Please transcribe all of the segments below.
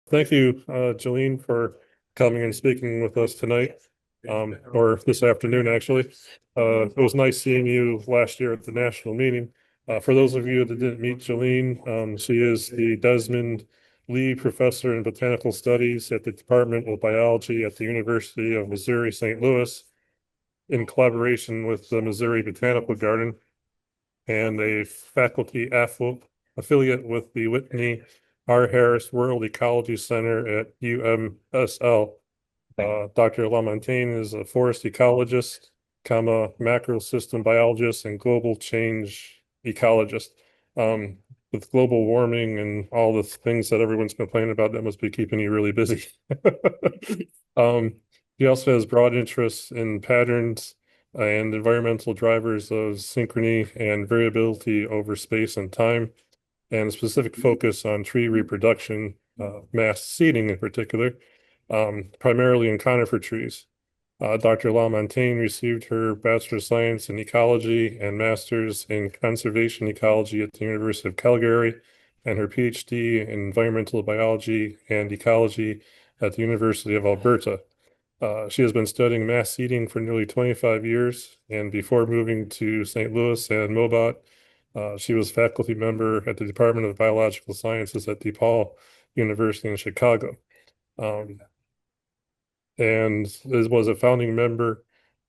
Thank you, Jalene, for coming and speaking with us tonight, or this afternoon, actually. It was nice seeing you last year at the national meeting. For those of you that didn't meet Jalene, she is the Desmond Lee Professor in Botanical Studies at the Department of Biology at the University of Missouri, St. Louis, in collaboration with the Missouri Botanical Garden, and a faculty affiliate with the Whitney R. Harris World Ecology Center at UMSL. Dr. LaMontagne is a forest ecologist, macro system biologist, and global change ecologist. With global warming and all the things that everyone's complaining about, that must be keeping you really busy. Um, he also has broad interests in patterns and environmental drivers of synchrony and variability over space and time, and a specific focus on tree reproduction, mass seeding in particular, primarily in conifer trees. Dr. LaMontagne received her Bachelor of Science in Ecology and Master's in Conservation Ecology at the University of Calgary, and her PhD in Environmental Biology and Ecology at the University of Alberta. She has been studying mass seeding for nearly 25 years, and before moving to St. Louis and Mobot, she was faculty member at the Department of Biological Sciences at DePaul University in Chicago. Um, and was a founding member,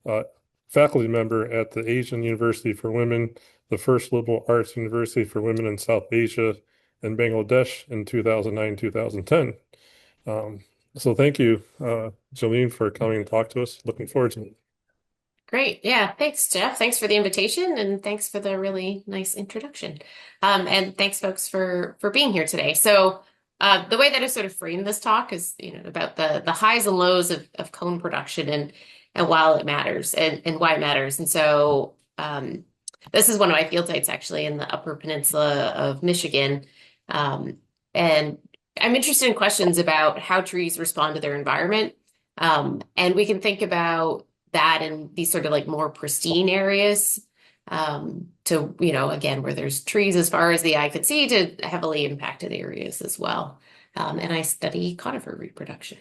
uh, faculty member at the Asian University for Women, the first liberal arts university for women in South Asia and Bangladesh in 2009, 2010. Um, so thank you, Jalene, for coming and talk to us. Looking forward to it. Great. Yeah. Thanks, Jeff. Thanks for the invitation and thanks for the really nice introduction. And thanks folks for being here today. So the way that I sort of framed this talk is, about the highs and lows of cone production and while it matters and why it matters. And so this is one of my field sites actually in the Upper Peninsula of Michigan. And I'm interested in questions about how trees respond to their environment. And we can think about that in these sort of like more pristine areas to, again, where there's trees as far as the eye could see to heavily impacted areas as well. And I study conifer reproduction.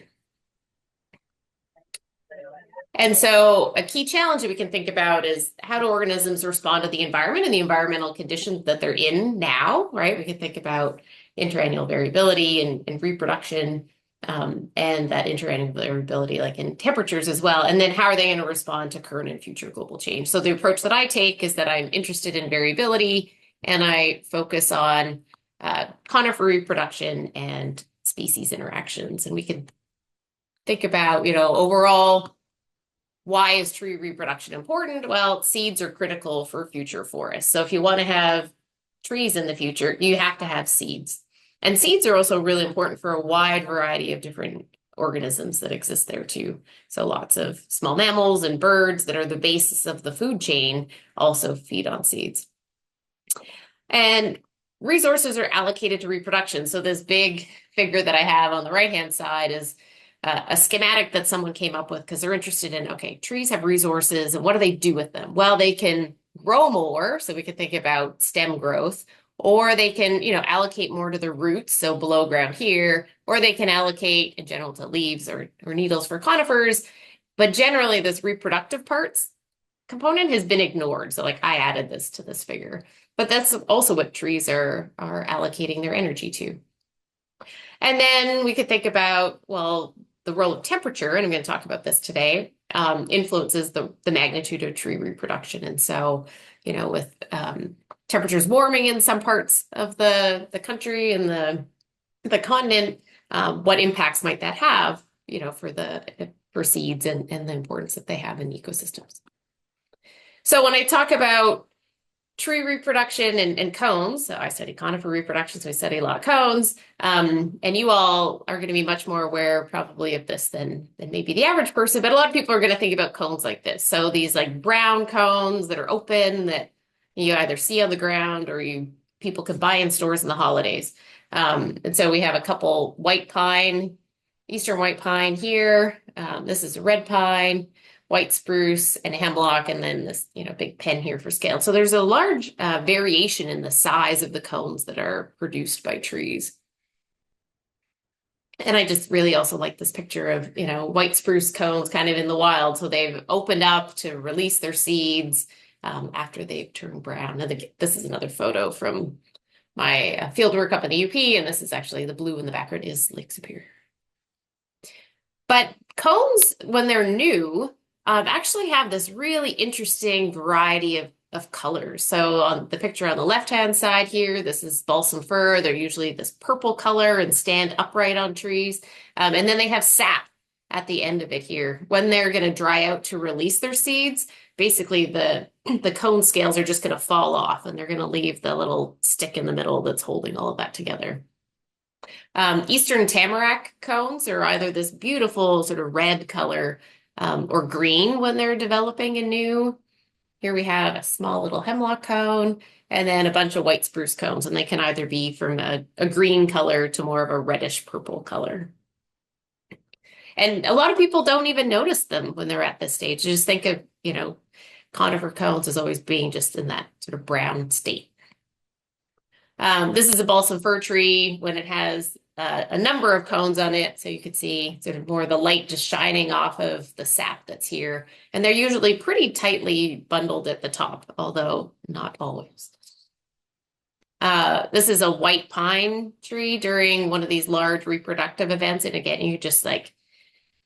And so a key challenge that we can think about is how do organisms respond to the environment and the environmental conditions that they're in now, right? We can think about interannual variability and reproduction and that interannual variability like in temperatures as well. And then how are they going to respond to current and future global change? So the approach that I take is that I'm interested in variability and I focus on conifer reproduction and species interactions. And we can think about, overall, why is tree reproduction important? Well, seeds are critical for future forests. So if you want to have trees in the future, you have to have seeds. And seeds are also really important for a wide variety of different organisms that exist there too. So lots of small mammals and birds that are the basis of the food chain also feed on seeds. And resources are allocated to reproduction. So this big figure that I have on the right-hand side is a schematic that someone came up with because they're interested in, okay, trees have resources and what do they do with them? Well, they can grow more, so we can think about stem growth, or they can, allocate more to the roots, so below ground here, or they can allocate in general to leaves or needles for conifers. But generally, this reproductive parts component has been ignored. So like I added this to this figure, but that's also what trees are allocating their energy to. And then we could think about, well, the role of temperature, and I'm going to talk about this today, influences the magnitude of tree reproduction. And so, with temperatures warming in some parts of the country and the continent, what impacts might that have, for seeds and the importance that they have in ecosystems. So when I talk about tree reproduction and cones. So I study conifer reproduction, so I study a lot of cones. And you all are going to be much more aware probably of this than maybe the average person, but a lot of people are going to think about cones like this. So these like brown cones that are open that you either see on the ground or people can buy in stores in the holidays. And so we have a couple white pine, eastern white pine here. This is a red pine, white spruce and hemlock, and then this, big pen here for scale. So there's a large variation in the size of the cones that are produced by trees. And I just really also like this picture of, white spruce cones kind of in the wild. So they've opened up to release their seeds after they've turned brown. And this is another photo from my field work up in the UP. And this is actually the blue in the background is Lake Superior. But cones, when they're new, actually have this really interesting variety of colors. So on the picture on the left-hand side here, this is balsam fir. They're usually this purple color and stand upright on trees. And then they have sap at the end of it here. When they're going to dry out to release their seeds, basically the cone scales are just going to fall off and they're going to leave the little stick in the middle that's holding all of that together. Eastern tamarack cones are either this beautiful sort of red color or green when they're developing and new. Here we have a small little hemlock cone and then a bunch of white spruce cones, and they can either be from a green color to more of a reddish purple color. And a lot of people don't even notice them when they're at this stage. You just think of, conifer cones as always being just in that sort of brown state. This is a balsam fir tree when it has a number of cones on it. So you could see sort of more of the light just shining off of the sap that's here. And they're usually pretty tightly bundled at the top, although not always. This is a white pine tree during one of these large reproductive events. And again, you just like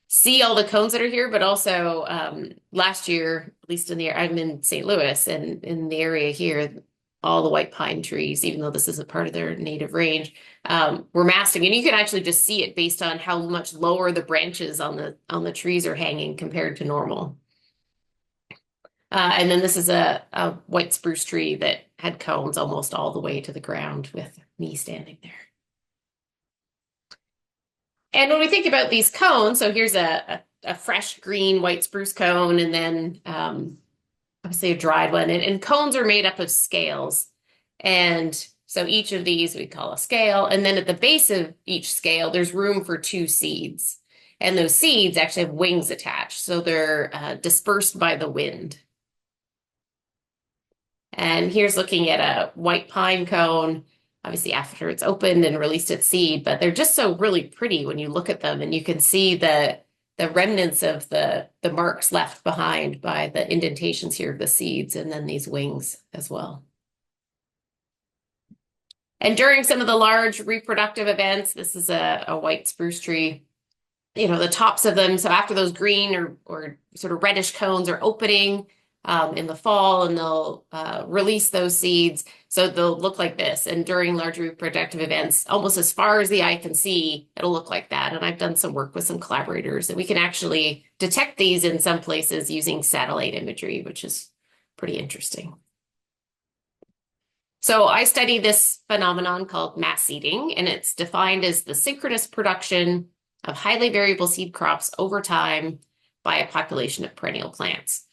see all the cones that are here, but also last year, at least I'm in St. Louis and in the area here, all the white pine trees, even though this isn't part of their native range, were masting. And you can actually just see it based on how much lower the branches on the trees are hanging compared to normal. And then this is a white spruce tree that had cones almost all the way to the ground with me standing there. And when we think about these cones, so here's a fresh green white spruce cone, and then obviously a dried one. And cones are made up of scales. And so each of these we call a scale. And then at the base of each scale, there's room for 2 seeds. And those seeds actually have wings attached. So they're dispersed by the wind. And here's looking at a white pine cone, obviously after it's opened and released its seed, but they're just so really pretty when you look at them, and you can see the remnants of the marks left behind by the indentations here of the seeds, and then these wings as well. And during some of the large reproductive events, this is a white spruce tree, the tops of them. So after those green or sort of reddish cones are opening in the fall, and they'll release those seeds. So they'll look like this. And during large reproductive events, almost as far as the eye can see, it'll look like that. And I've done some work with some collaborators, and we can actually detect these in some places using satellite imagery, which is pretty interesting. So I study this phenomenon called mass seeding, and it's defined as the synchronous production of highly variable seed crops over time by a population of perennial plants.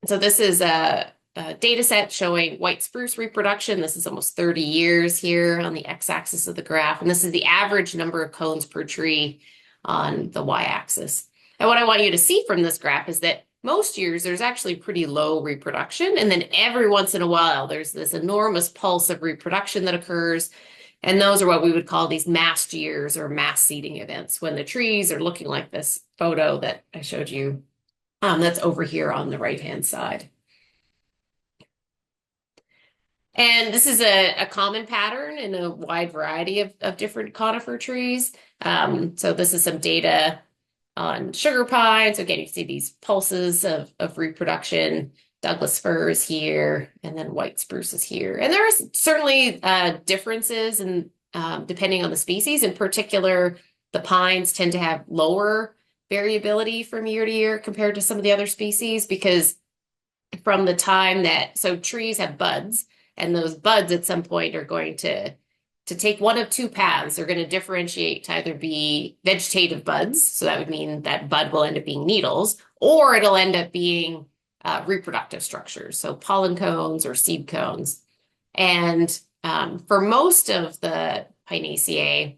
So this is a data set showing white spruce reproduction. This is almost 30 years here on the x-axis of the graph. And this is the average number of cones per tree on the y-axis. And what I want you to see from this graph is that most years there's actually pretty low reproduction. And then every once in a while, there's this enormous pulse of reproduction that occurs. And those are what we would call these massed years or mass seeding events, when the trees are looking like this photo that I showed you. That's over here on the right-hand side. And this is a common pattern in a wide variety of different conifer trees. So this is some data on sugar pine. So again, you see these pulses of reproduction. Douglas fir is here, and then white spruce is here. And there are certainly differences in, depending on the species. In particular, the pines tend to have lower variability from year to year compared to some of the other species, because from the time so trees have buds, and those buds at some point are going to take one of 2 paths. They're going to differentiate to either be vegetative buds, so that would mean that bud will end up being needles, or it'll end up being reproductive structures, so pollen cones or seed cones. And for most of the Pinaceae,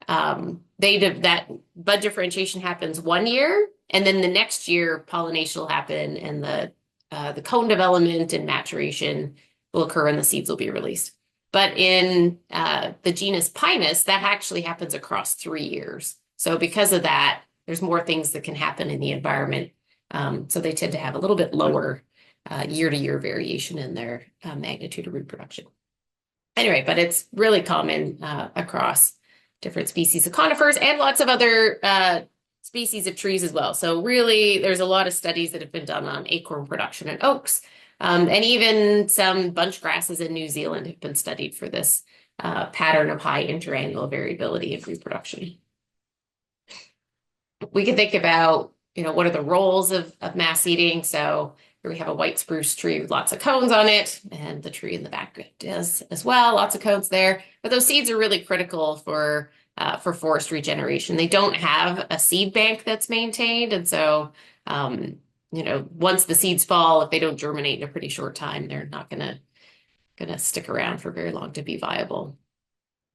that bud differentiation happens 1 year, and then the next year pollination will happen, and the cone development and maturation will occur, and the seeds will be released. But in the genus Pinus, that actually happens across 3 years. So because of that, there's more things that can happen in the environment. So they tend to have a little bit lower year-to-year variation in their magnitude of reproduction. Anyway, but it's really common across different species of conifers and lots of other species of trees as well. So really, there's a lot of studies that have been done on acorn production in oaks. And even some bunch grasses in New Zealand have been studied for this pattern of high interannual variability in reproduction. We can think about, what are the roles of mass seeding? So here we have a white spruce tree with lots of cones on it, and the tree in the back does as well, lots of cones there. But those seeds are really critical for forest regeneration. They don't have a seed bank that's maintained, and so once the seeds fall, if they don't germinate in a pretty short time, they're not gonna stick around for very long to be viable.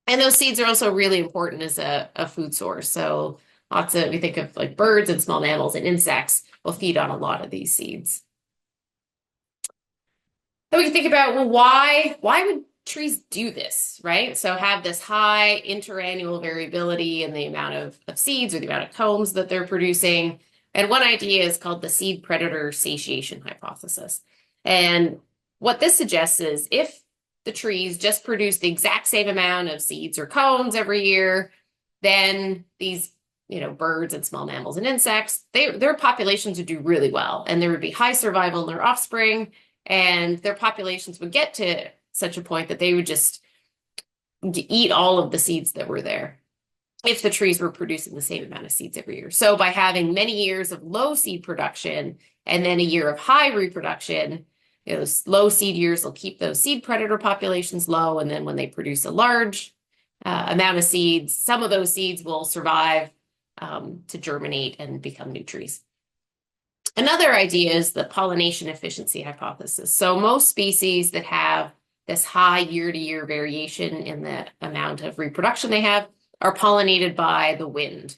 And those seeds are also really important as a food source. So we think of like birds and small mammals and insects will feed on a lot of these seeds. Then we can think about, well, why would trees do this, right? So have this high interannual variability in the amount of seeds or the amount of cones that they're producing. And one idea is called the seed predator satiation hypothesis. And what this suggests is if the trees just produce the exact same amount of seeds or cones every year, then these birds and small mammals and insects, their populations would do really well, and there would be high survival in their offspring, and their populations would get to such a point that they would just eat all of the seeds that were there if the trees were producing the same amount of seeds every year. So by having many years of low seed production and then a year of high reproduction, those low seed years will keep those seed predator populations low, and then when they produce a large amount of seeds, some of those seeds will survive to germinate and become new trees. Another idea is the pollination efficiency hypothesis. So most species that have this high year-to-year variation in the amount of reproduction they have are pollinated by the wind.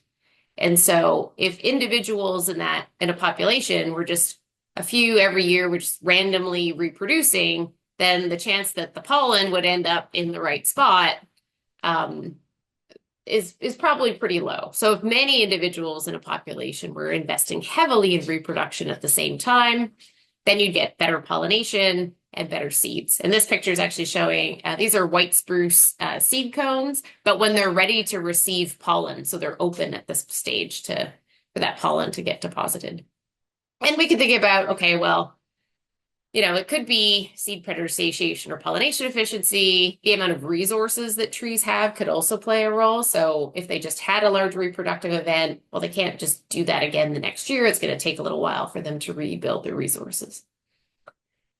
And so if individuals in a population were just a few every year, which is randomly reproducing, then the chance that the pollen would end up in the right spot is probably pretty low. So if many individuals in a population were investing heavily in reproduction at the same time, then you'd get better pollination and better seeds. And this picture is actually showing, these are white spruce seed cones, but when they're ready to receive pollen, so they're open at this stage for that pollen to get deposited. And we can think about, okay, well, it could be seed predator satiation or pollination efficiency. The amount of resources that trees have could also play a role. So if they just had a large reproductive event, well, they can't just do that again the next year. It's going to take a little while for them to rebuild their resources.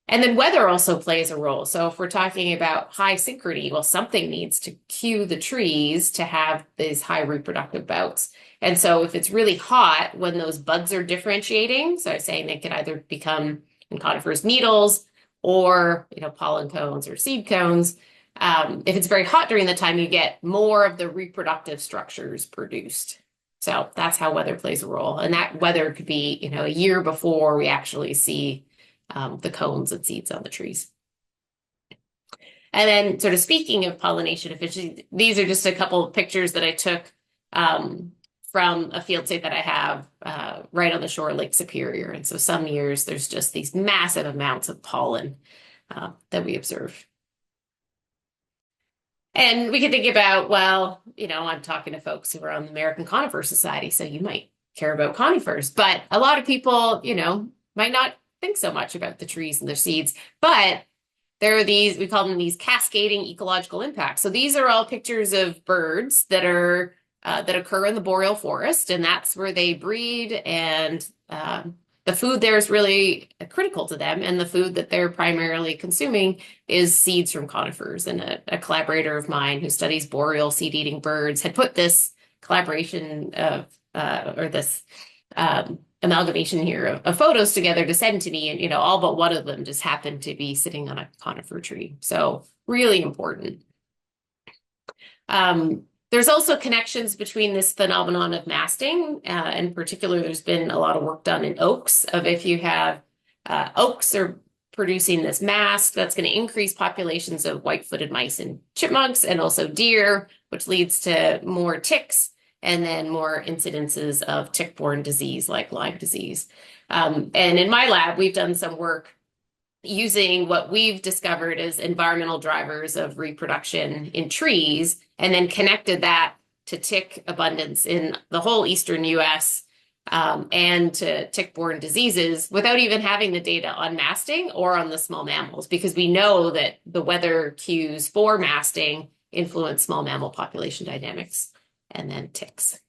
And then weather also plays a role. So if we're talking about high synchrony, well, something needs to cue the trees to have these high reproductive bouts. And so if it's really hot when those buds are differentiating, so I was saying they could either become in conifers needles or pollen cones or seed cones. If it's very hot during the time, you get more of the reproductive structures produced. So that's how weather plays a role. And that weather could be a year before we actually see the cones and seeds on the trees. And then sort of speaking of pollination efficiency, these are just a couple of pictures that I took from a field site that I have right on the shore of Lake Superior. And so some years there's just these massive amounts of pollen that we observe. And we can think about, well, I'm talking to folks who are on the American Conifer Society, so you might care about conifers, but a lot of people, might not think so much about the trees and their seeds, but there are we call them these cascading ecological impacts. So these are all pictures of birds that occur in the boreal forest, and that's where they breed, and the food there is really critical to them, and the food that they're primarily consuming is seeds from conifers. And a collaborator of mine who studies boreal seed-eating birds had put this collaboration of this amalgamation here of photos together to send to me, and all but one of them just happened to be sitting on a conifer tree. So really important. There's also connections between this phenomenon of masting. In particular, there's been a lot of work done in oaks of if you have oaks are producing this mast that's going to increase populations of white-footed mice and chipmunks and also deer, which leads to more ticks and then more incidences of tick-borne disease like Lyme disease. And in my lab, we've done some work using what we've discovered as environmental drivers of reproduction in trees, and then connected that to tick abundance in the whole eastern US, and to tick-borne diseases without even having the data on masting or on the small mammals, because we know that the weather cues for masting influence small mammal population dynamics and then ticks.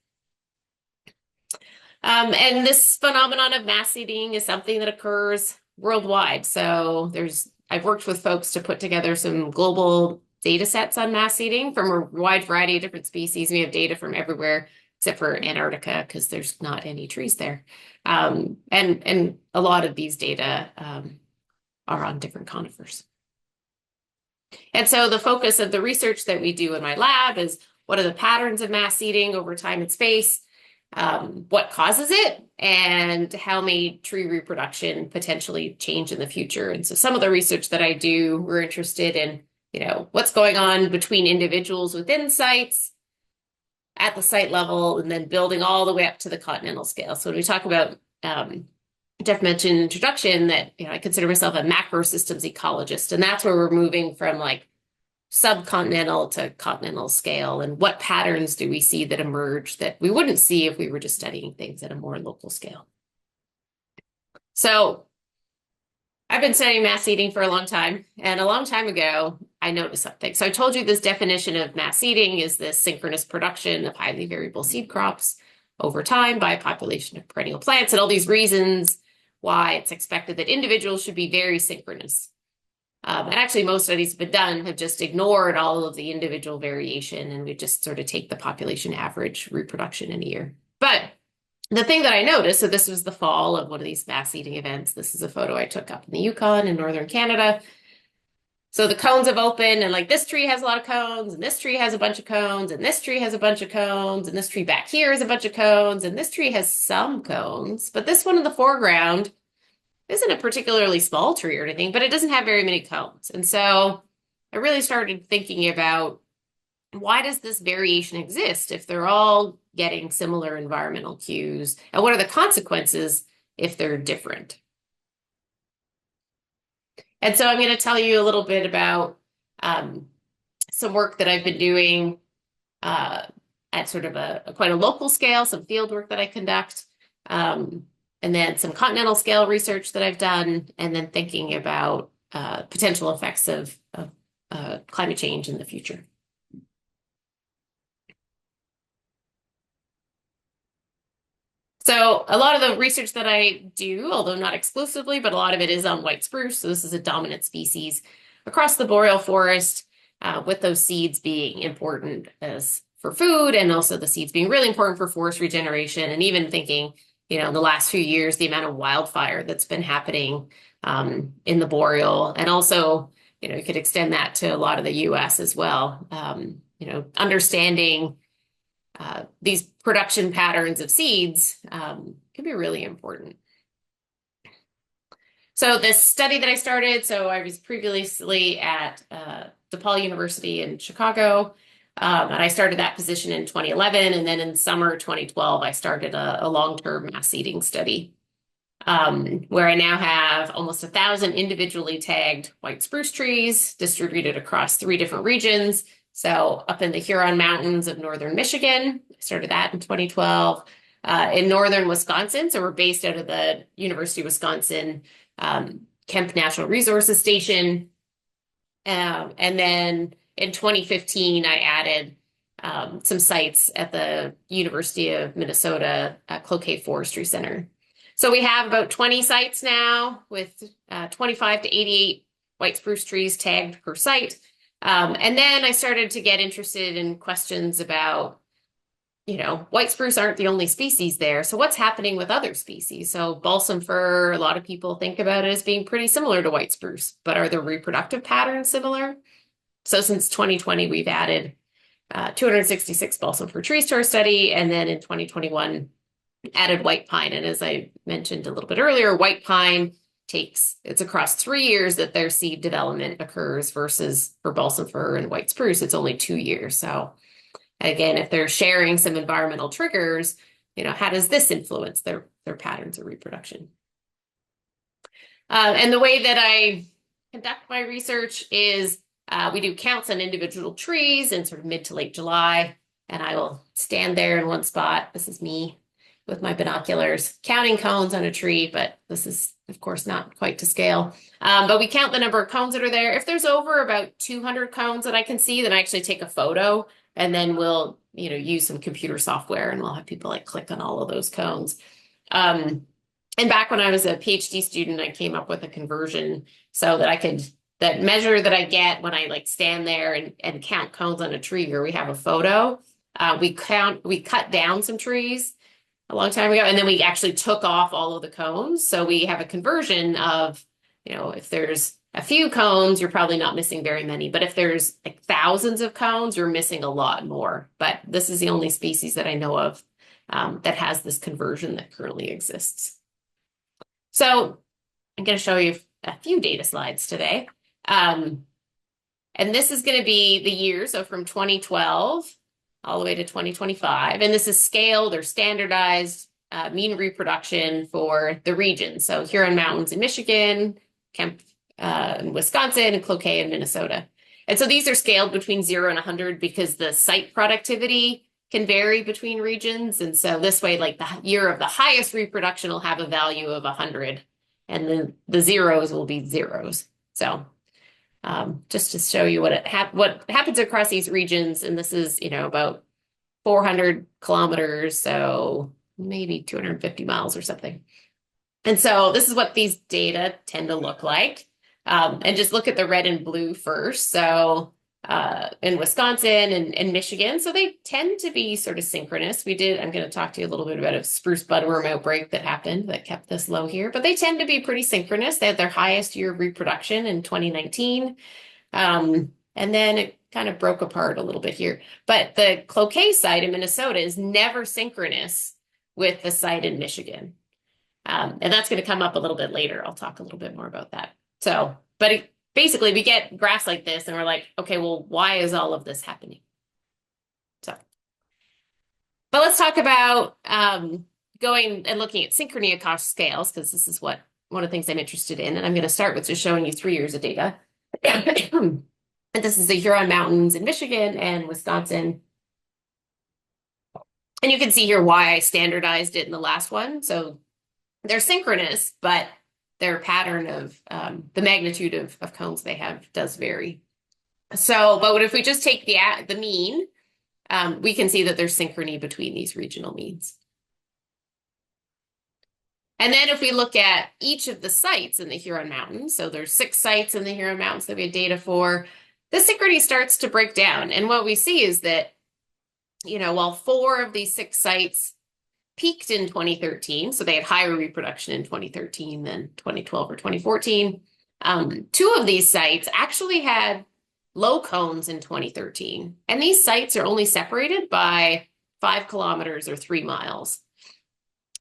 And this phenomenon of mass seeding is something that occurs worldwide. So I've worked with folks to put together some global data sets on mass seeding from a wide variety of different species. We have data from everywhere except for Antarctica because there's not any trees there. And a lot of these data are on different conifers. And so the focus of the research that we do in my lab is what are the patterns of mass seeding over time and space, what causes it, and how may tree reproduction potentially change in the future. And so some of the research that I do, we're interested in, what's going on between individuals within sites at the site level, and then building all the way up to the continental scale. So when we talk about, Jeff mentioned in introduction that, I consider myself a macro systems ecologist, and that's where we're moving from like subcontinental to continental scale, and what patterns do we see that emerge that we wouldn't see if we were just studying things at a more local scale. So I've been studying mass seeding for a long time, and a long time ago, I noticed something. So I told you this definition of mass seeding is this synchronous production of highly variable seed crops over time by a population of perennial plants, and all these reasons why it's expected that individuals should be very synchronous. And actually, most studies have just ignored all of the individual variation, and we just sort of take the population average reproduction in a year. But the thing that I noticed, so this was the fall of one of these mass seeding events. This is a photo I took up in the Yukon in northern Canada. So the cones have opened, and like this tree has a lot of cones, and this tree has a bunch of cones, and this tree has a bunch of cones, and this tree back here has a bunch of cones, and this tree has some cones, but this one in the foreground isn't a particularly small tree or anything, but it doesn't have very many cones. And so I really started thinking about, why does this variation exist if they're all getting similar environmental cues? And what are the consequences if they're different? And so I'm going to tell you a little bit about some work that I've been doing at sort of quite a local scale, some field work that I conduct, and then some continental scale research that I've done, and then thinking about potential effects of climate change in the future. So a lot of the research that I do, although not exclusively, but a lot of it is on white spruce. So this is a dominant species across the boreal forest, with those seeds being important as for food, and also the seeds being really important for forest regeneration, and even thinking, in the last few years, the amount of wildfire that's been happening in the boreal, and also, you could extend that to a lot of the US as well. Understanding these production patterns of seeds can be really important. So this study that I started, so I was previously at DePaul University in Chicago, and I started that position in 2011, and then in summer 2012, I started a long-term mass seeding study, where I now have almost 1,000 individually tagged white spruce trees distributed across 3 different regions. So up in the Huron Mountains of northern Michigan, I started that in 2012. In northern Wisconsin, so we're based out of the University of Wisconsin Kemp Natural Resources Station. And then in 2015, I added some sites at the University of Minnesota Cloquet Forestry Center. So we have about 20 sites now with 25 to 88 white spruce trees tagged per site. And then I started to get interested in questions about, white spruce aren't the only species there. So what's happening with other species? So balsam fir, a lot of people think about it as being pretty similar to white spruce, but are the reproductive patterns similar? So since 2020, we've added 266 balsam fir trees to our study. And then in 2021, added white pine. And as I mentioned a little bit earlier, white pine it's across 3 years that their seed development occurs versus for balsam fir and white spruce, it's only 2 years. So again, if they're sharing some environmental triggers, how does this influence their patterns of reproduction? And the way that I conduct my research is we do counts on individual trees in sort of mid to late July, and I will stand there in one spot. This is me with my binoculars counting cones on a tree, but this is, of course, not quite to scale. But we count the number of cones that are there. If there's over about 200 cones that I can see, then I actually take a photo, and then we'll, use some computer software, and we'll have people like click on all of those cones. And back when I was a PhD student, I came up with a conversion so that I could, that measure that I get when I like stand there and count cones on a tree, or we have a photo. We cut down some trees a long time ago, and then we actually took off all of the cones. So we have a conversion of, if there's a few cones, you're probably not missing very many. But if there's like thousands of cones, you're missing a lot more. But this is the only species that I know of that has this conversion that currently exists. So I'm going to show you a few data slides today. And this is going to be the year, so from 2012 all the way to 2025. And this is scaled or standardized mean reproduction for the region. So Huron Mountains in Michigan, Kemp in Wisconsin, and Cloquet in Minnesota. And so these are scaled between 0 and 100 because the site productivity can vary between regions. And so this way, like the year of the highest reproduction will have a value of 100, and then the zeros will be zeros. So just to show you what happens across these regions, and this is, about 400 kilometers, so maybe 250 miles or something. And so this is what these data tend to look like. And just look at the red and blue first. So in Wisconsin and Michigan, so they tend to be sort of synchronous. I'm going to talk to you a little bit about a spruce budworm outbreak that happened that kept this low here, but they tend to be pretty synchronous. They had their highest year of reproduction in 2019. And then it kind of broke apart a little bit here. But the Cloquet site in Minnesota is never synchronous with the site in Michigan. And that's going to come up a little bit later. I'll talk a little bit more about that. So, but basically we get graphs like this and we're like, okay, well, why is all of this happening? So, but let's talk about going and looking at synchrony across scales, because this is one of the things I'm interested in. And I'm going to start with just showing you 3 years of data. And this is the Huron Mountains in Michigan and Wisconsin. And you can see here why I standardized it in the last one. So they're synchronous, but their pattern of the magnitude of cones they have does vary. So, but what if we just take the mean, we can see that there's synchrony between these regional means. And then if we look at each of the sites in the Huron Mountains, so there's 6 sites in the Huron Mountains that we have data for, the synchrony starts to break down. And what we see is that, while 4 of these 6 sites peaked in 2013, so they had higher reproduction in 2013 than 2012 or 2014, 2 of these sites actually had low cones in 2013. And these sites are only separated by 5 kilometers or 3 miles.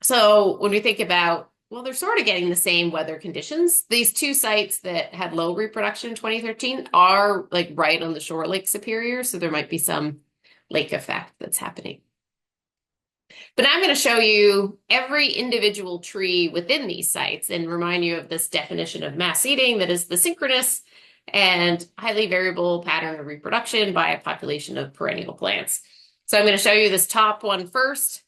So when we think about, well, they're sort of getting the same weather conditions. These 2 sites that had low reproduction in 2013 are like right on the shore Lake Superior. So there might be some lake effect that's happening. But I'm going to show you every individual tree within these sites and remind you of this definition of mass seeding, that is the synchronous and highly variable pattern of reproduction by a population of perennial plants. So I'm going to show you this top one first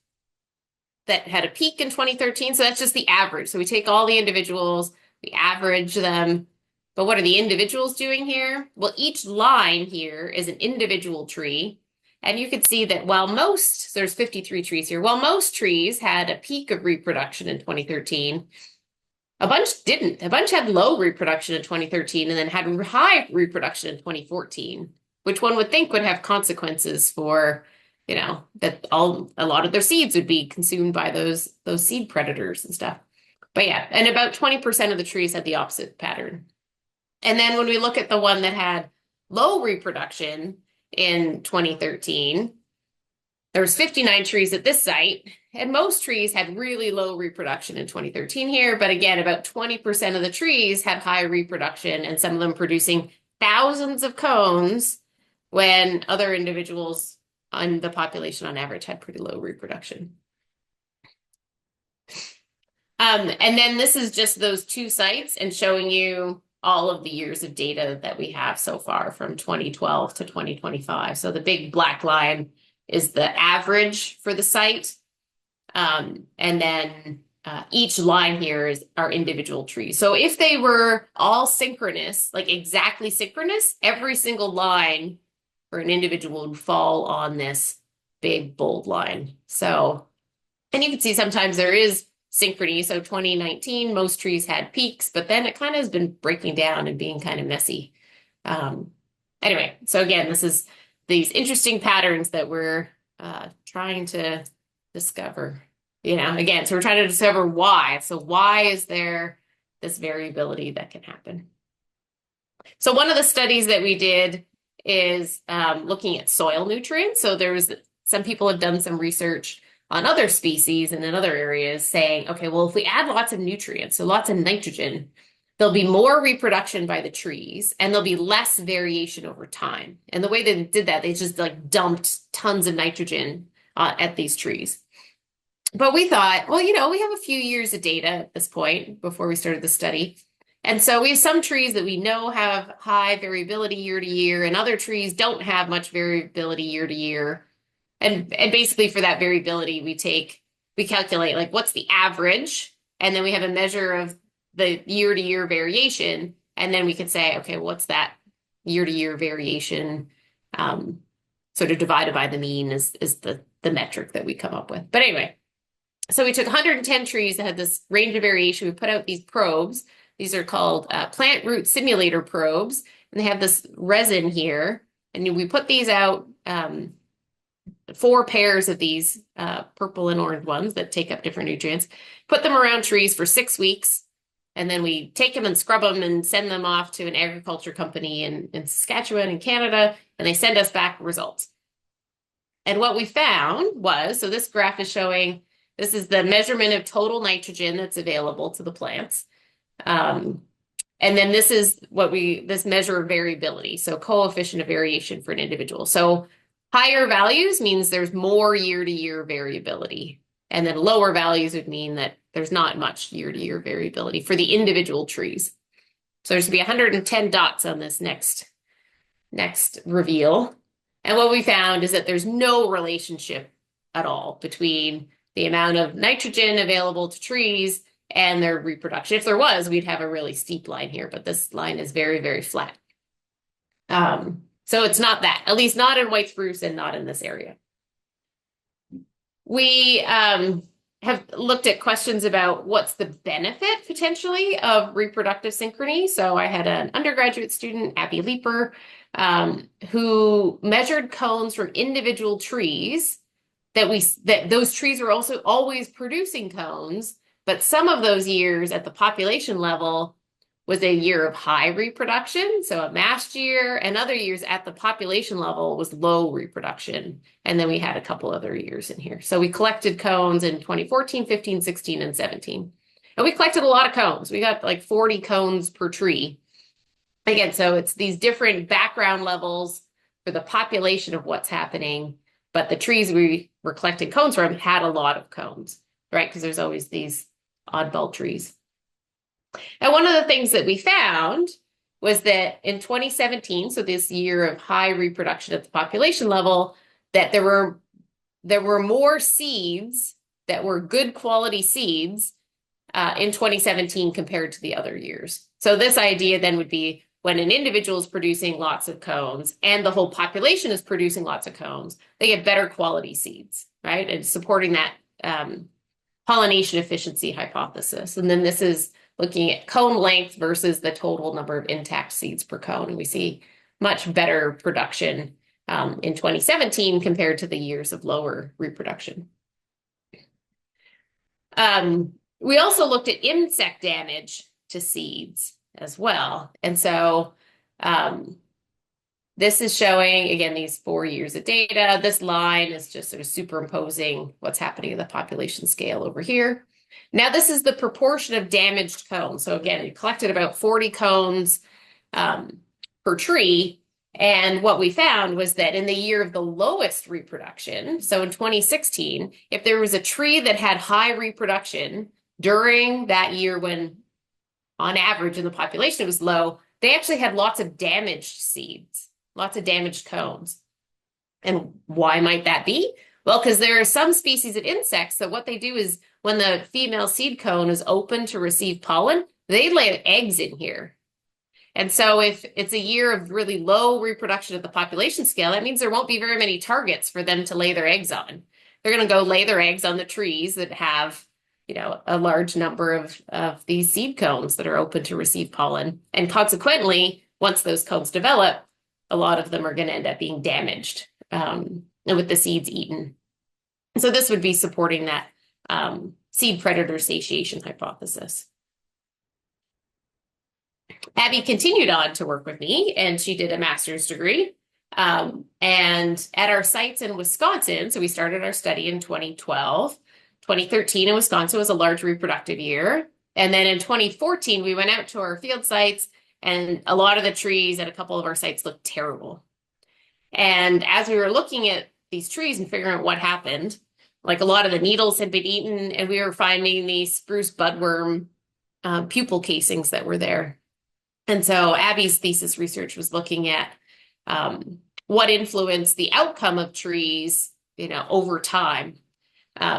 that had a peak in 2013. So that's just the average. So we take all the individuals, we average them. But what are the individuals doing here? Well, each line here is an individual tree. And you can see that while so there's 53 trees here, while most trees had a peak of reproduction in 2013, a bunch didn't. A bunch had low reproduction in 2013 and then had high reproduction in 2014, which one would think would have consequences for, that a lot of their seeds would be consumed by those seed predators and stuff. But yeah, and about 20% of the trees had the opposite pattern. And then when we look at the one that had low reproduction in 2013, There was 59 trees at this site, and most trees had really low reproduction in 2013 here, but again, about 20% of the trees had high reproduction, and some of them producing thousands of cones when other individuals on the population on average had pretty low reproduction. And then this is just those two sites and showing you all of the years of data that we have so far from 2012 to 2025. So the big black line is the average for the site. And then each line here is our individual trees. So if they were all synchronous, like exactly synchronous, every single line for an individual would fall on this big bold line. So, and you can see sometimes there is synchrony. So 2019, most trees had peaks, but then it kind of has been breaking down and being kind of messy. Anyway, so again, this is these interesting patterns that we're trying to discover. Again, so we're trying to discover why. So why is there this variability that can happen? So one of the studies that we did is looking at soil nutrients. So some people have done some research on other species and in other areas saying, okay, well, if we add lots of nutrients, so lots of nitrogen, there'll be more reproduction by the trees and there'll be less variation over time. And the way they did that, they just like dumped tons of nitrogen at these trees. But we thought, well, we have a few years of data at this point before we started the study. And so we have some trees that we know have high variability year to year, and other trees don't have much variability year to year. And basically for that variability, we calculate like what's the average, and then we have a measure of the year to year variation. And then we could say, okay, what's that year to year variation sort of divided by the mean is the metric that we come up with. But anyway, so we took 110 trees that had this range of variation. We put out these probes. These are called plant root simulator probes, and they have this resin here. And we put these out, 4 pairs of these purple and orange ones that take up different nutrients, put them around trees for 6 weeks, and then we take them and scrub them and send them off to an agriculture company in Saskatchewan in Canada, and they send us back results. And what we found was, so this graph is showing, this is the measurement of total nitrogen that's available to the plants. And then this is this measure of variability, so coefficient of variation for an individual. So higher values means there's more year-to-year variability, and then lower values would mean that there's not much year-to-year variability for the individual trees. So there's to be 110 dots on this next reveal. And what we found is that there's no relationship at all between the amount of nitrogen available to trees and their reproduction. If there was, we'd have a really steep line here, but this line is very, very flat. So it's not that, at least not in white spruce and not in this area. We have looked at questions about what's the benefit potentially of reproductive synchrony. So I had an undergraduate student, Abby Leeper, who measured cones from individual trees that those trees were also always producing cones, but some of those years at the population level was a year of high reproduction, so a mast year, and other years at the population level was low reproduction. And then we had a couple other years in here. So we collected cones in 2014, 15, 16, and 17. And we collected a lot of cones. We got like 40 cones per tree. Again, so it's these different background levels for the population of what's happening, but the trees we were collecting cones from had a lot of cones, right? Because there's always these oddball trees. And one of the things that we found was that in 2017, so this year of high reproduction at the population level, that there were more seeds that were good quality seeds in 2017 compared to the other years. So this idea then would be when an individual is producing lots of cones and the whole population is producing lots of cones, they get better quality seeds, right? And supporting that pollination efficiency hypothesis. And then this is looking at cone length versus the total number of intact seeds per cone. And we see much better production in 2017 compared to the years of lower reproduction. We also looked at insect damage to seeds as well. And so This is showing, again, these 4 years of data. This line is just sort of superimposing what's happening in the population scale over here. Now, this is the proportion of damaged cones. So again, we collected about 40 cones per tree. And what we found was that in the year of the lowest reproduction, so in 2016, if there was a tree that had high reproduction during that year when on average in the population it was low, they actually had lots of damaged seeds, lots of damaged cones. And why might that be? Well, because there are some species of insects that what they do is when the female seed cone is open to receive pollen, they lay eggs in here. And so if it's a year of really low reproduction at the population scale, that means there won't be very many targets for them to lay their eggs on. They're going to go lay their eggs on the trees that have, a large number of these seed cones that are open to receive pollen. And consequently, once those cones develop, a lot of them are going to end up being damaged and with the seeds eaten. So this would be supporting that seed predator satiation hypothesis. Abby continued on to work with me, and she did a master's degree. And at our sites in Wisconsin, so we started our study in 2012. 2013 in Wisconsin was a large reproductive year. And then in 2014, we went out to our field sites, and a lot of the trees at a couple of our sites looked terrible. And as we were looking at these trees and figuring out what happened, like a lot of the needles had been eaten, and we were finding these spruce budworm pupal casings that were there. And so Abby's thesis research was looking at what influenced the outcome of trees, over time.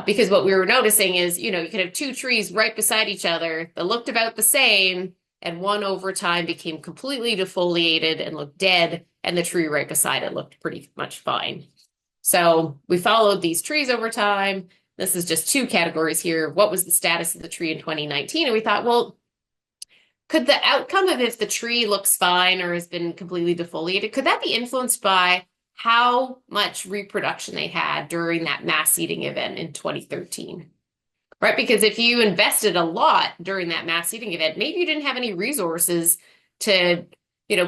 Because what we were noticing is, you could have two trees right beside each other that looked about the same, and one over time became completely defoliated and looked dead, and the tree right beside it looked pretty much fine. So we followed these trees over time. This is just two categories here. What was the status of the tree in 2019? And we thought, well, could the outcome of if the tree looks fine or has been completely defoliated, could that be influenced by how much reproduction they had during that mass seeding event in 2013, right? Because if you invested a lot during that mass seeding event, maybe you didn't have any resources to,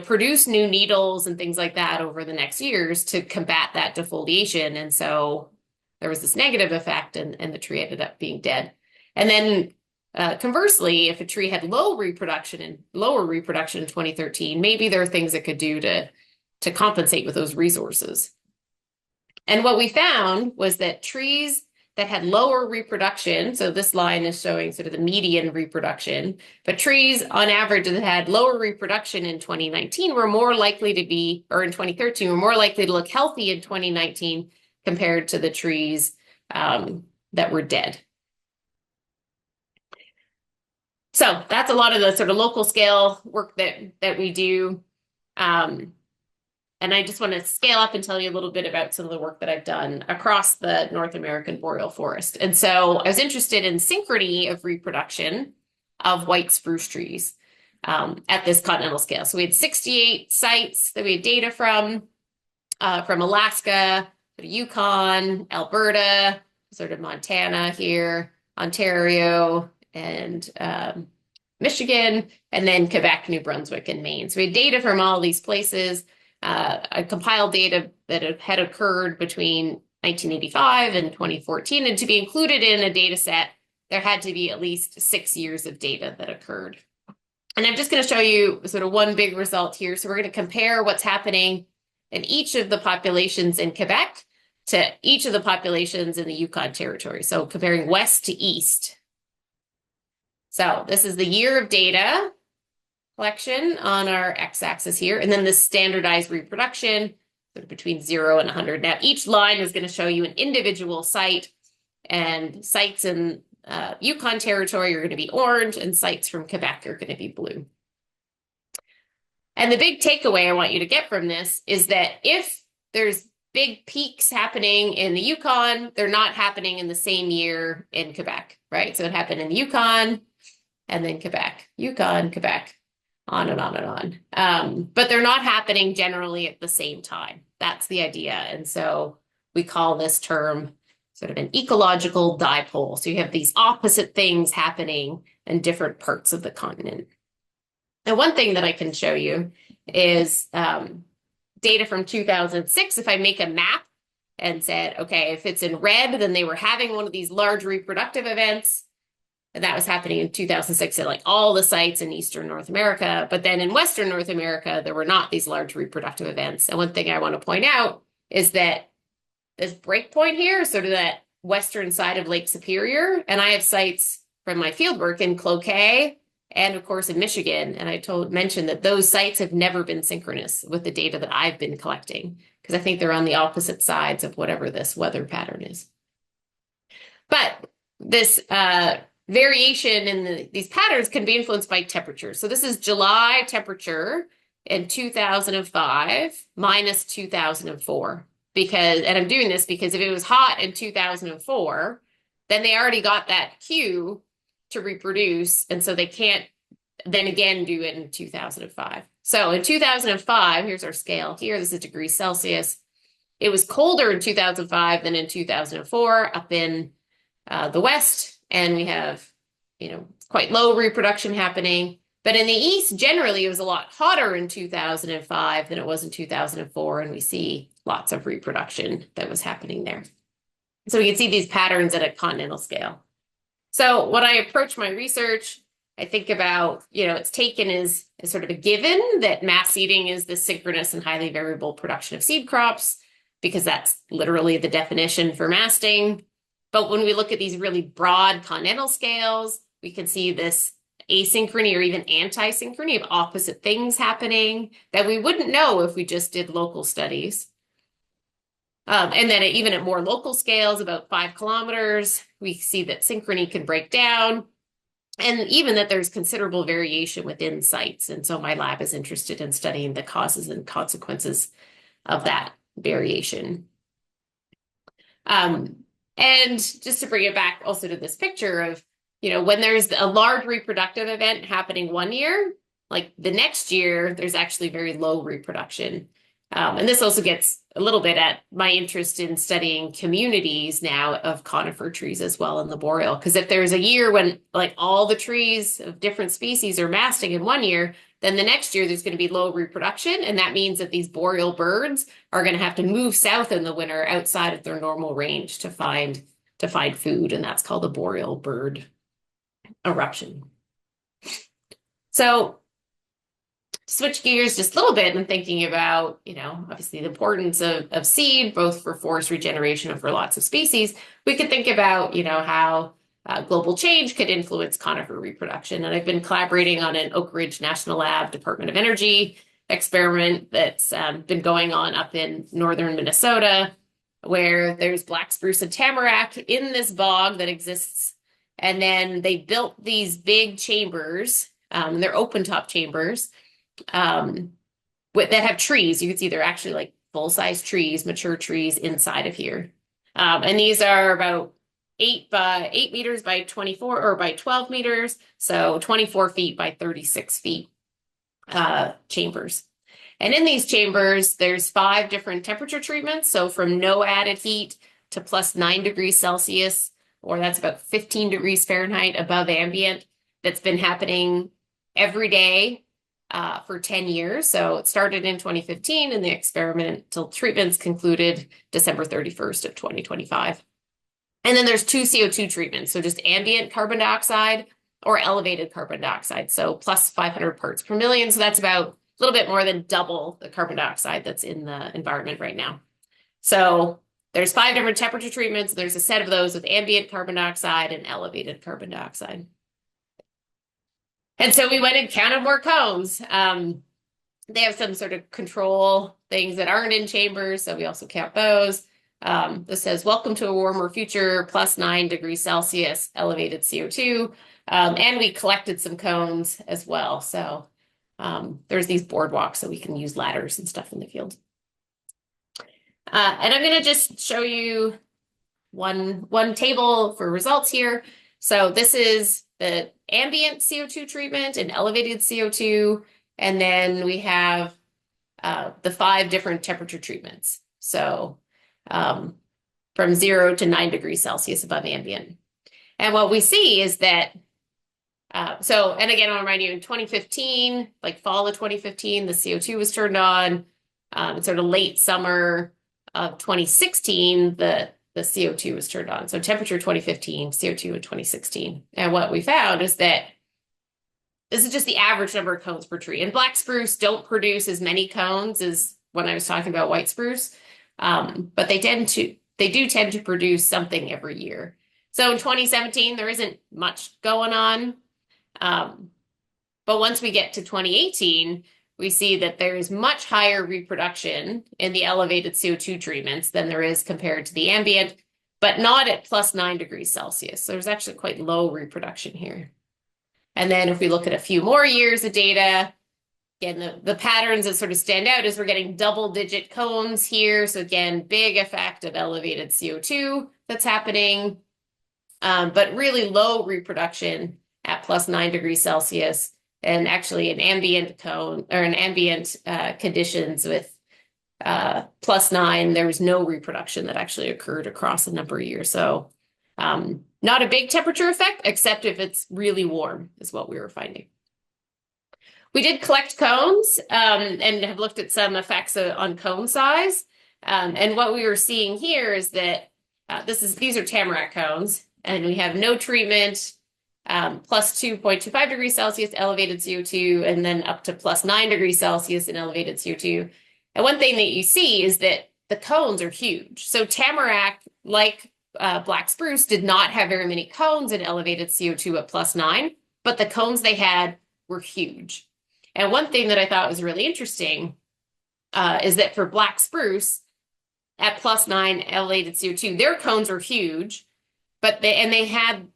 produce new needles and things like that over the next years to combat that defoliation. And so there was this negative effect, and the tree ended up being dead. And then conversely, if a tree had lower reproduction in 2013, maybe there are things it could do to compensate with those resources. And what we found was that trees that had lower reproduction, so this line is showing sort of the median reproduction, but trees on average that had lower reproduction in 2019 were more likely to be, or in 2013, were more likely to look healthy in 2019 compared to the trees that were dead. So that's a lot of the sort of local scale work that we do. And I just want to scale up and tell you a little bit about some of the work that I've done across the North American boreal forest. And so I was interested in synchrony of reproduction of white spruce trees at this continental scale. So we had 68 sites that we had data from Alaska, Yukon, Alberta, sort of Montana here, Ontario, and Michigan, and then Quebec, New Brunswick, and Maine. So we had data from all these places. I compiled data that had occurred between 1985 and 2014, and to be included in a data set, there had to be at least 6 years of data that occurred. And I'm just going to show you sort of one big result here. So we're going to compare what's happening in each of the populations in Quebec to each of the populations in the Yukon Territory. So comparing west to east. So this is the year of data collection on our x-axis here, and then the standardized reproduction sort of between 0 and 100. Now, each line is going to show you an individual site, and sites in Yukon Territory are going to be orange, and sites from Quebec are going to be blue. And the big takeaway I want you to get from this is that if there's big peaks happening in the Yukon, they're not happening in the same year in Quebec, right? So it happened in the Yukon, and then Quebec, Yukon, Quebec, on and on and on. But they're not happening generally at the same time. That's the idea. And so we call this term sort of an ecological dipole. So you have these opposite things happening in different parts of the continent. And one thing that I can show you is data from 2006, if I make a map and said, okay, if it's in red, then they were having one of these large reproductive events. And that was happening in 2006 at like all the sites in Eastern North America. But then in Western North America, there were not these large reproductive events. And one thing I want to point out is that this breakpoint here is sort of that western side of Lake Superior. And I have sites from my fieldwork in Cloquet and of course in Michigan. And I mentioned that those sites have never been synchronous with the data that I've been collecting, because I think they're on the opposite sides of whatever this weather pattern is. But this variation in these patterns can be influenced by temperature. So this is July temperature in 2005 minus 2004. And I'm doing this because if it was hot in 2004, then they already got that cue to reproduce. And so they can't then again do it in 2005. So in 2005, here's our scale here. This is degrees Celsius. It was colder in 2005 than in 2004 up in the West. And we have, quite low reproduction happening. But in the East, generally, it was a lot hotter in 2005 than it was in 2004. And we see lots of reproduction that was happening there. So we can see these patterns at a continental scale. So when I approach my research, I think about, it's taken as sort of a given that mass seeding is the synchronous and highly variable production of seed crops, because that's literally the definition for masting. But when we look at these really broad continental scales, we can see this asynchrony or even anti-synchrony of opposite things happening that we wouldn't know if we just did local studies. And then even at more local scales, about 5 kilometers, we see that synchrony can break down, and even that there's considerable variation within sites. And so my lab is interested in studying the causes and consequences of that variation. And just to bring it back also to this picture of, when there's a large reproductive event happening one year, like the next year, there's actually very low reproduction. And this also gets a little bit at my interest in studying communities now of conifer trees as well in the boreal. Because if there's a year when like all the trees of different species are masting in one year, then the next year there's going to be low reproduction. And that means that these boreal birds are going to have to move south in the winter outside of their normal range to find food. And that's called a boreal bird eruption. So switch gears just a little bit and thinking about, obviously the importance of seed, both for forest regeneration and for lots of species. We could think about, how global change could influence conifer reproduction. And I've been collaborating on an Oak Ridge National Lab Department of Energy experiment that's been going on up in northern Minnesota, where there's black spruce and tamarack in this bog that exists. And then they built these big chambers, they're open top chambers, that have trees. You can see they're actually like full-size trees, mature trees inside of here. And these are about 8 meters by 24 or by 12 meters. So 24 feet by 36 feet chambers. And in these chambers, there's 5 different temperature treatments. So from no added heat to plus 9 degrees Celsius, or that's about 15 degrees Fahrenheit above ambient, that's been happening every day for 10 years. So it started in 2015 and the experimental treatments concluded December 31st of 2025. And then there's 2 CO2 treatments. So just ambient carbon dioxide or elevated carbon dioxide. So plus 500 parts per million. So that's about a little bit more than double the carbon dioxide that's in the environment right now. So there's 5 different temperature treatments. There's a set of those with ambient carbon dioxide and elevated carbon dioxide. And so we went and counted more cones. They have some sort of control things that aren't in chambers, so we also count those. This says, welcome to a warmer future, plus 9 degrees Celsius, elevated CO2. And we collected some cones as well. So there's these boardwalks, so we can use ladders and stuff in the field. And I'm going to just show you one table for results here. So this is the ambient CO2 treatment and elevated CO2. And then we have the 5 different temperature treatments. So from 0 to 9 degrees Celsius above ambient. And what we see is that, and again, I want to remind you, in 2015, like fall of 2015, the CO2 was turned on. Sort of late summer of 2016, the CO2 was turned on. So temperature 2015, CO2 in 2016. And what we found is that this is just the average number of cones per tree. And black spruce don't produce as many cones as when I was talking about white spruce. But they do tend to produce something every year. So in 2017, there isn't much going on. But once we get to 2018, we see that there is much higher reproduction in the elevated CO2 treatments than there is compared to the ambient, but not at +9 degrees Celsius. So there's actually quite low reproduction here. And then if we look at a few more years of data, again, the patterns that sort of stand out is we're getting double-digit cones here. So again, big effect of elevated CO2 that's happening, but really low reproduction at +9 degrees Celsius. And actually an ambient cone or an ambient conditions with +9, there was no reproduction that actually occurred across a number of years. So not a big temperature effect, except if it's really warm is what we were finding. We did collect cones and have looked at some effects on cone size. And what we were seeing here is that these are tamarack cones, and we have no treatment, +2.25 degrees Celsius elevated CO2, and then up to +9 degrees Celsius in elevated CO2. And one thing that you see is that the cones are huge. So tamarack, like black spruce, did not have very many cones in elevated CO2 at +9, but the cones they had were huge. And one thing that I thought was really interesting is that for black spruce at +9 elevated CO2, their cones are huge, but they had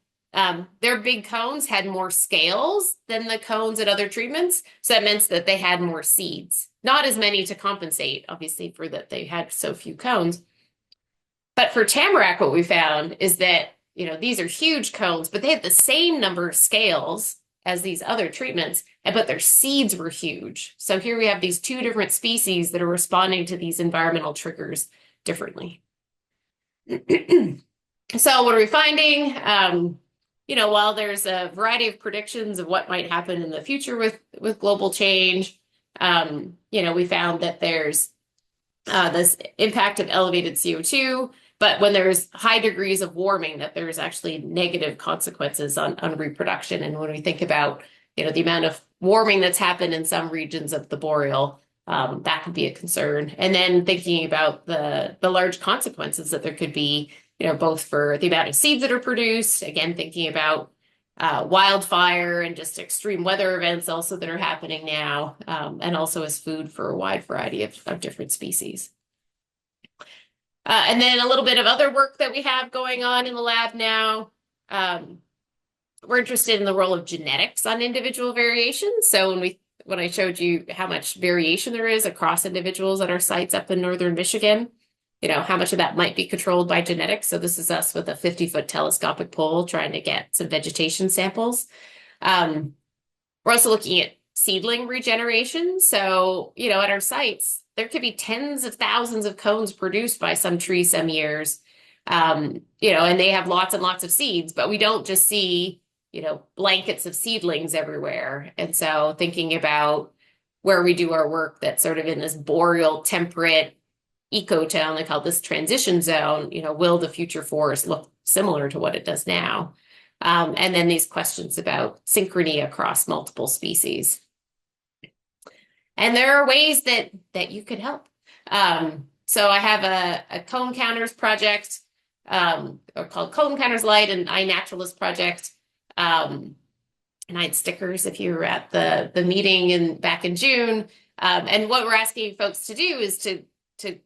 their big cones had more scales than the cones at other treatments. So that meant that they had more seeds, not as many to compensate, obviously, for that they had so few cones. But for tamarack, what we found is that, these are huge cones, but they had the same number of scales as these other treatments, but their seeds were huge. So here we have these two different species that are responding to these environmental triggers differently. So what are we finding? While there's a variety of predictions of what might happen in the future with global change, we found that there's this impact of elevated CO2, but when there's high degrees of warming, that there's actually negative consequences on reproduction. And when we think about, the amount of warming that's happened in some regions of the boreal, that could be a concern. And then thinking about the large consequences that there could be, both for the amount of seeds that are produced, again, thinking about wildfire and just extreme weather events also that are happening now, and also as food for a wide variety of different species. And then a little bit of other work that we have going on in the lab now. We're interested in the role of genetics on individual variation. So when I showed you how much variation there is across individuals at our sites up in northern Michigan, how much of that might be controlled by genetics. So this is us with a 50-foot telescopic pole trying to get some vegetation samples. We're also looking at seedling regeneration. So, at our sites, there could be tens of thousands of cones produced by some tree some years, and they have lots and lots of seeds, but we don't just see, blankets of seedlings everywhere. And so thinking about where we do our work that's sort of in this boreal temperate ecotown, they call this transition zone, will the future forest look similar to what it does now? And then these questions about synchrony across multiple species. And there are ways that you could help. So I have a cone counters project called Cone Counters Light and iNaturalist project. And I had stickers if you were at the meeting back in June. And what we're asking folks to do is to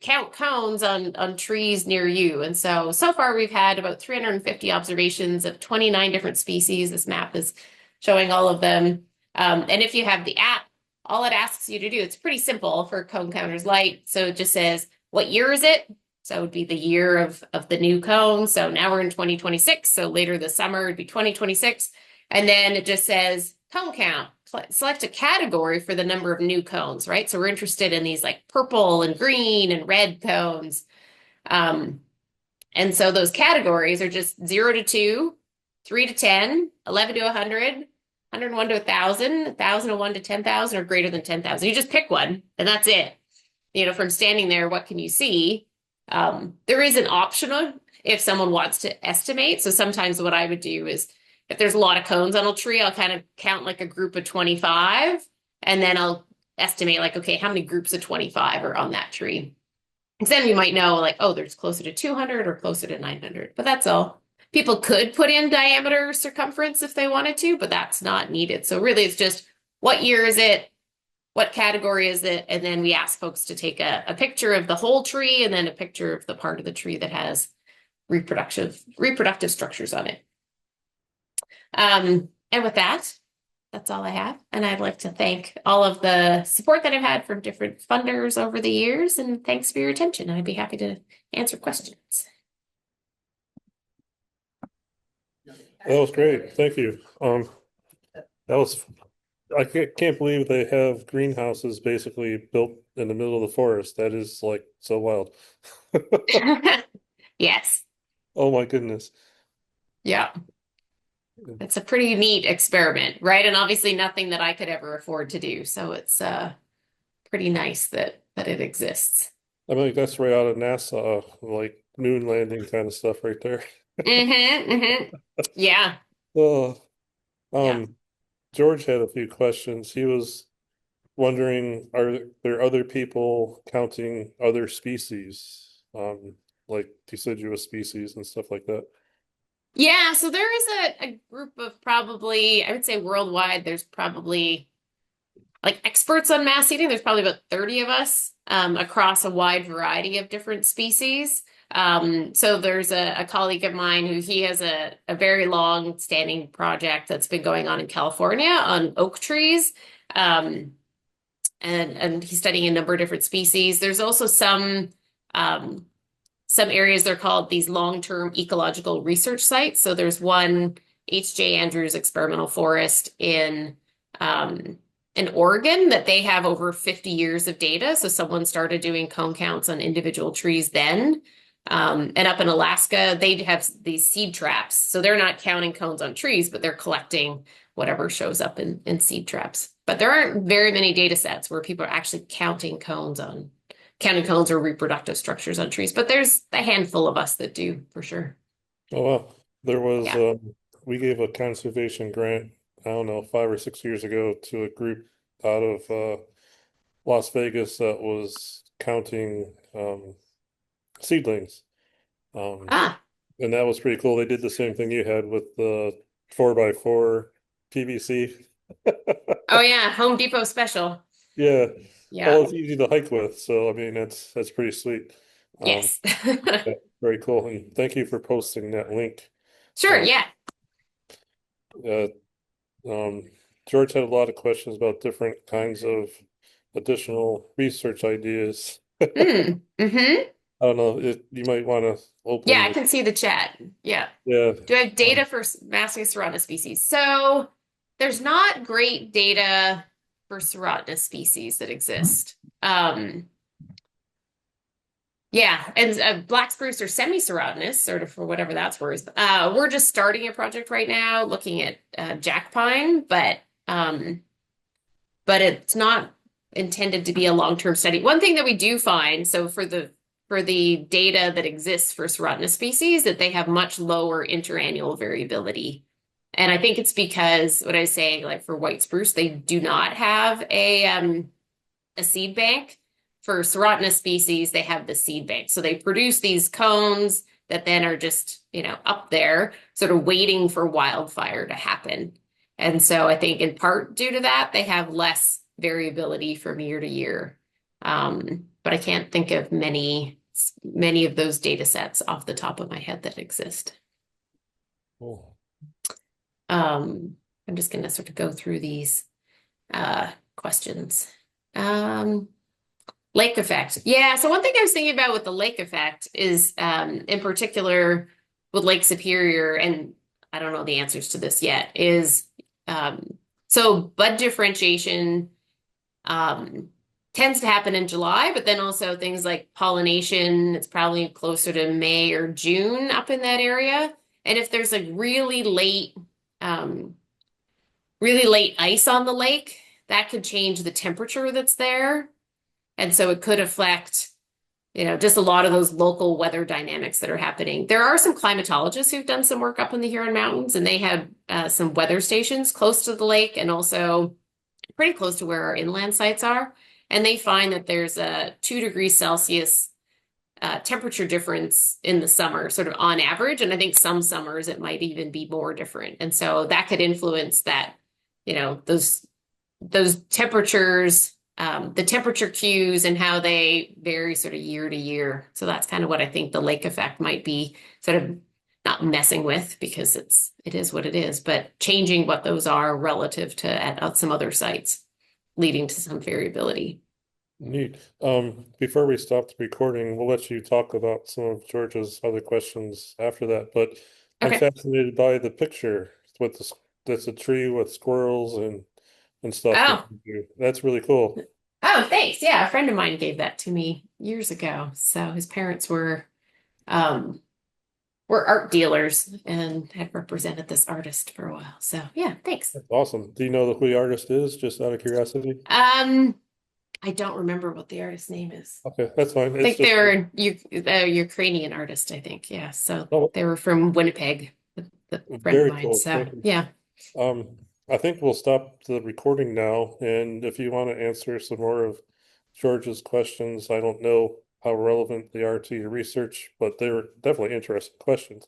count cones on trees near you. And so far we've had about 350 observations of 29 different species. This map is showing all of them. And if you have the app, all it asks you to do, it's pretty simple for Cone Counters Light. So it just says, what year is it? So it would be the year of the new cone. So now we're in 2026. So later this summer it'd be 2026. And then it just says cone count. Select a category for the number of new cones, right? So we're interested in these like purple and green and red cones. And so those categories are just 0 to 2, 3 to 10, 11 to 100, 101 to 1,000, 1,001 to 10,000, or greater than 10,000. You just pick one, and that's it. from standing there, what can you see? There is an optional if someone wants to estimate. So sometimes what I would do is if there's a lot of cones on a tree, I'll kind of count like a group of 25, and then I'll estimate like, okay, how many groups of 25 are on that tree? Because then we might know like, oh, there's closer to 200 or closer to 900, but that's all. People could put in diameter or circumference if they wanted to, but that's not needed. So really it's just what year is it? What category is it? And then we ask folks to take a picture of the whole tree and then a picture of the part of the tree that has reproductive structures on it. And with that, that's all I have. And I'd like to thank all of the support that I've had from different funders over the years. And thanks for your attention. I'd be happy to answer questions. That was great. Thank you. That was, I can't believe they have greenhouses basically built in the middle of the forest. That is like so wild. Yes. Oh my goodness. Yeah. It's a pretty neat experiment, right? And obviously nothing that I could ever afford to do. So it's pretty nice that it exists. I mean, that's right out of NASA, like moon landing kind of stuff right there. Yeah. Oh, Yeah. George had a few questions. He was wondering, are there other people counting other species? Like deciduous species and stuff like that. Yeah, so there is a group of probably, I would say worldwide, there's probably like experts on mass eating. There's probably about 30 of us across a wide variety of different species. So there's a colleague of mine who he has a very long standing project that's been going on in California on oak trees. And he's studying a number of different species. There's also some areas they're called these long-term ecological research sites. So there's one H.J. Andrews experimental forest in Oregon that they have over 50 years of data. So someone started doing cone counts on individual trees then. And up in Alaska, they have these seed traps. So they're not counting cones on trees, but they're collecting whatever shows up in seed traps. But there aren't very many data sets where people are actually counting cones or reproductive structures on trees. But there's a handful of us that do for sure. Oh wow. There was Yeah. we gave a conservation grant, I don't know, 5 or 6 years ago to a group out of Las Vegas that was counting seedlings. Um, Ah, and that was pretty cool. They did the same thing you had with the 4x4 PVC. oh yeah, Home Depot special. Yeah. Yeah. Well, it's easy to hike with, so I mean that's pretty sweet. Um, Yes. yeah, very cool. And thank you for posting that link. Sure. Uh, Yeah. uh, George had a lot of questions about different kinds of additional research ideas. Mm. Hmm. I don't know if you might want to Yeah, open I can see the chat. Yeah. yeah. Do I have Um, data for masking Serratus species? So there's not great data for Serratus species that exist. Yeah, and black spruce or semi-serratinous, sort of for whatever that's worth. We're just starting a project right now looking at jack pine, but it's not intended to be a long-term study. One thing that we do find, so for the data that exists for serratinous species, that they have much lower interannual variability. And I think it's because what I was saying, like for white spruce, they do not have a seed bank. For serratinous species, they have the seed bank. So they produce these cones that then are just, up there, sort of waiting for wildfire to happen. And so I think in part due to that, they have less variability from year to year. But I can't think of many of those data sets off the top of my head that exist. cool. I'm just going to sort of go through these questions. Lake effect. Yeah, so one thing I was thinking about with the lake effect is in particular with Lake Superior, and I don't know the answers to this yet, is so bud differentiation tends to happen in July, but then also things like pollination, it's probably closer to May or June up in that area. And if there's like really late ice on the lake, that could change the temperature that's there. And so it could affect, just a lot of those local weather dynamics that are happening. There are some climatologists who've done some work up in the Huron Mountains, and they have some weather stations close to the lake and also pretty close to where our inland sites are. And they find that there's a 2 degrees Celsius temperature difference in the summer, sort of on average. And I think some summers it might even be more different. And so that could influence that, those temperatures, the temperature cues and how they vary sort of year to year. So that's kind of what I think the lake effect might be sort of not messing with because it is what it is, but changing what those are relative to at some other sites, leading to some variability. Neat. Before we stop the recording, we'll let you talk about some of George's other questions after that, but I'm Okay. fascinated by the picture with that's a tree with squirrels and stuff that Oh, you do. That's really cool. oh, thanks. Yeah, a friend of mine gave that to me years ago. So his parents um were art dealers and had represented this artist for a while. So yeah, thanks. That's awesome. Do you know who the artist is, just out of curiosity? Um, I don't remember what the artist's name is. Okay, that's fine. I It's think just they're a Ukrainian artist, I think. Yeah. So oh, they were from Winnipeg, the friend of very mine. cool. So Thank you. yeah. I think we'll stop the recording now, and if you want to answer some more of George's questions, I don't know how relevant they are to your research, but they're definitely interesting questions.